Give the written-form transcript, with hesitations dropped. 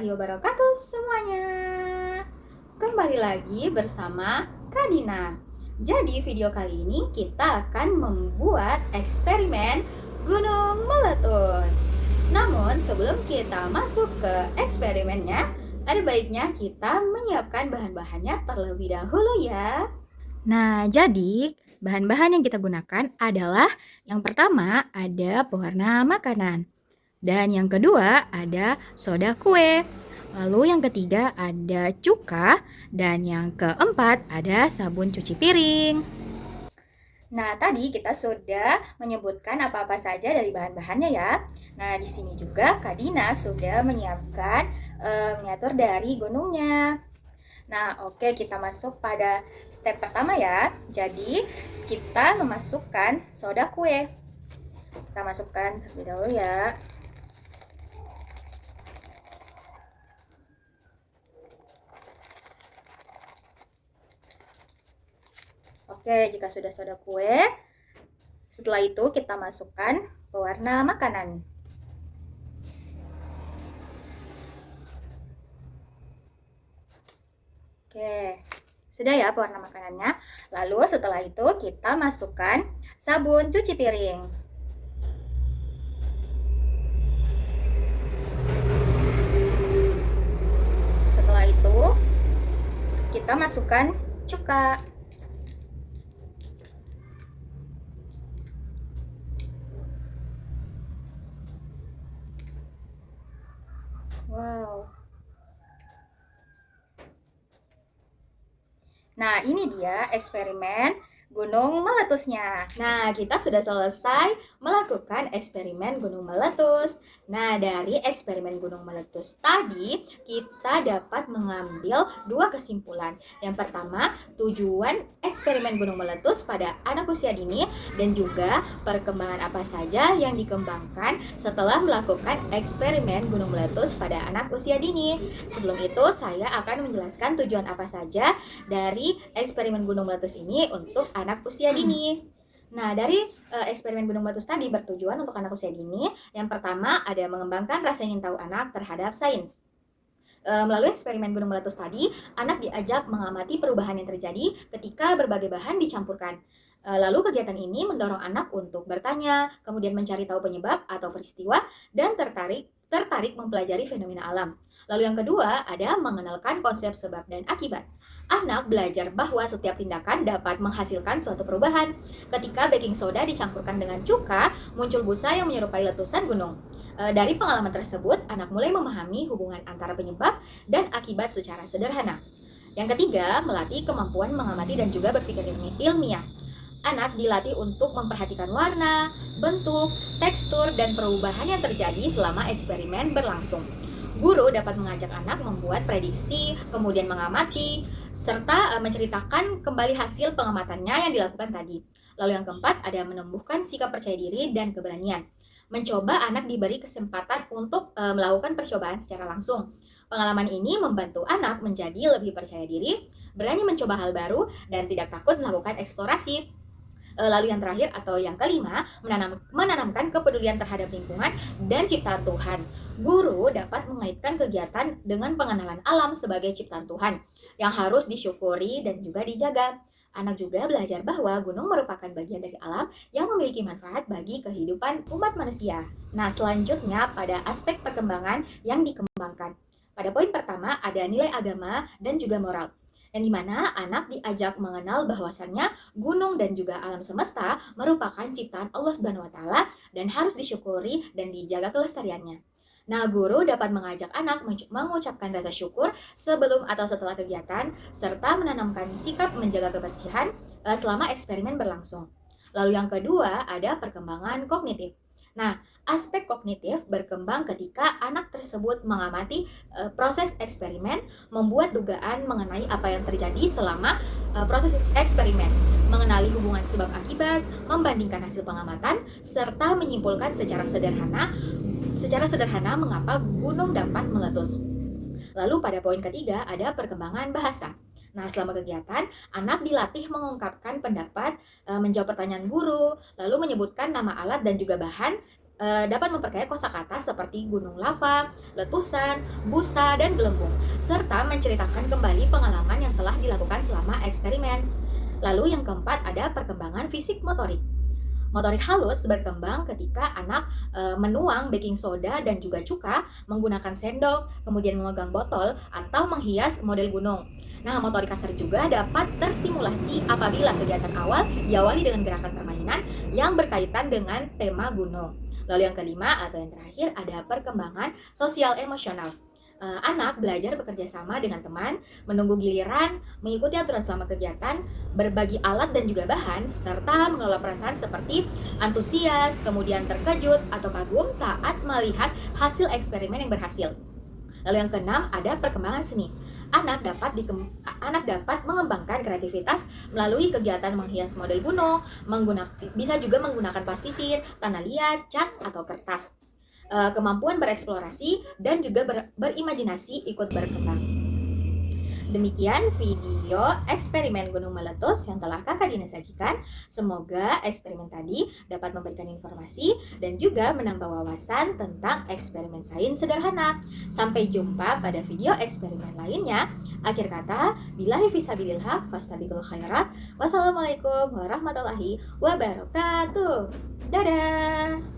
warahmatullahi wabarakatuh semuanya. Kembali lagi bersama Kak Dina. Jadi video kali ini kita akan membuat eksperimen gunung meletus. Namun sebelum kita masuk ke eksperimennya, ada baiknya kita menyiapkan bahan-bahannya terlebih dahulu ya. Nah, jadi bahan-bahan yang kita gunakan adalah yang pertama ada pewarna makanan. Dan yang kedua ada soda kue. Lalu yang ketiga ada cuka. Dan yang keempat ada sabun cuci piring. Nah, tadi kita sudah menyebutkan apa-apa saja dari bahan-bahannya ya. Nah, di sini juga Kak Dina sudah menyiapkan miniatur dari gunungnya. Nah, oke, kita masuk pada step pertama ya. Jadi, kita memasukkan soda kue. Kita masukkan terlebih dahulu ya. Oke, jika sudah soda kue, setelah itu kita masukkan pewarna makanan. Oke, sudah ya pewarna makanannya. Lalu setelah itu kita masukkan sabun cuci piring. Setelah itu kita masukkan cuka. Wow. Nah, ini dia eksperimen gunung meletusnya. Nah, kita sudah selesai melakukan eksperimen gunung meletus. Nah, dari eksperimen gunung meletus tadi, kita dapat mengambil dua kesimpulan. Yang pertama, tujuan eksperimen gunung meletus pada anak usia dini dan juga perkembangan apa saja yang dikembangkan setelah melakukan eksperimen gunung meletus pada anak usia dini. Sebelum itu, saya akan menjelaskan tujuan apa saja dari eksperimen gunung meletus ini untuk anak usia dini. Nah, dari eksperimen gunung meletus tadi bertujuan untuk anak usia dini. Yang pertama ada mengembangkan rasa ingin tahu anak terhadap sains. Melalui eksperimen gunung meletus tadi, anak diajak mengamati perubahan yang terjadi ketika berbagai bahan dicampurkan. Lalu kegiatan ini mendorong anak untuk bertanya, kemudian mencari tahu penyebab atau peristiwa, dan tertarik mempelajari fenomena alam. Lalu yang kedua ada mengenalkan konsep sebab dan akibat. Anak belajar bahwa setiap tindakan dapat menghasilkan suatu perubahan. Ketika baking soda dicampurkan dengan cuka, muncul busa yang menyerupai letusan gunung. Dari pengalaman tersebut, anak mulai memahami hubungan antara penyebab dan akibat secara sederhana. Yang ketiga, melatih kemampuan mengamati dan juga berpikir ilmiah. Anak dilatih untuk memperhatikan warna, bentuk, tekstur, dan perubahan yang terjadi selama eksperimen berlangsung. Guru dapat mengajak anak membuat prediksi, kemudian mengamati, serta menceritakan kembali hasil pengamatannya yang dilakukan tadi. Lalu yang keempat ada menumbuhkan sikap percaya diri dan keberanian. Mencoba anak diberi kesempatan untuk melakukan percobaan secara langsung. Pengalaman ini membantu anak menjadi lebih percaya diri, berani mencoba hal baru, dan tidak takut melakukan eksplorasi. Lalu yang terakhir atau yang kelima, menanamkan kepedulian terhadap lingkungan dan ciptaan Tuhan. Guru dapat mengaitkan kegiatan dengan pengenalan alam sebagai ciptaan Tuhan yang harus disyukuri dan juga dijaga. Anak juga belajar bahwa gunung merupakan bagian dari alam yang memiliki manfaat bagi kehidupan umat manusia. Nah, selanjutnya pada aspek perkembangan yang dikembangkan. Pada poin pertama ada nilai agama dan juga moral, yang dimana anak diajak mengenal bahwasannya gunung dan juga alam semesta merupakan ciptaan Allah Subhanahu wa Ta'ala dan harus disyukuri dan dijaga kelestariannya. Nah, guru dapat mengajak anak mengucapkan rasa syukur sebelum atau setelah kegiatan, serta menanamkan sikap menjaga kebersihan selama eksperimen berlangsung. Lalu yang kedua ada perkembangan kognitif. Nah, aspek kognitif berkembang ketika anak tersebut mengamati proses eksperimen, membuat dugaan mengenai apa yang terjadi selama proses eksperimen, mengenali hubungan sebab akibat, membandingkan hasil pengamatan, serta menyimpulkan secara sederhana mengapa gunung dapat meletus. Lalu pada poin ketiga ada perkembangan bahasa. Nah, selama kegiatan, anak dilatih mengungkapkan pendapat, menjawab pertanyaan guru, lalu menyebutkan nama alat dan juga bahan, dapat memperkaya kosakata seperti gunung lava, letusan, busa, dan gelembung, serta menceritakan kembali pengalaman yang telah dilakukan selama eksperimen. Lalu yang keempat ada perkembangan fisik motorik. Motorik halus berkembang ketika anak menuang baking soda dan juga cuka menggunakan sendok, kemudian memegang botol atau menghias model gunung. Nah, motorik kasar juga dapat terstimulasi apabila kegiatan awal diawali dengan gerakan permainan yang berkaitan dengan tema gunung. Lalu yang kelima atau yang terakhir ada perkembangan sosial emosional. Anak belajar bekerja sama dengan teman, menunggu giliran, mengikuti aturan selama kegiatan, berbagi alat dan juga bahan, serta mengelola perasaan seperti antusias, kemudian terkejut atau kagum saat melihat hasil eksperimen yang berhasil. Lalu yang keenam ada perkembangan seni. Anak dapat mengembangkan kreativitas melalui kegiatan menghias model gunung, bisa juga menggunakan plastisir, tanah liat, cat, atau kertas. Kemampuan bereksplorasi dan juga berimajinasi ikut berkembang. Demikian video eksperimen gunung meletus yang telah Kakak Dina sajikan. Semoga eksperimen tadi dapat memberikan informasi dan juga menambah wawasan tentang eksperimen sains sederhana. Sampai jumpa pada video eksperimen lainnya. Akhir kata, billahi fisabilil haq, fastabiqul khairat. Wassalamualaikum warahmatullahi wabarakatuh. Dadah!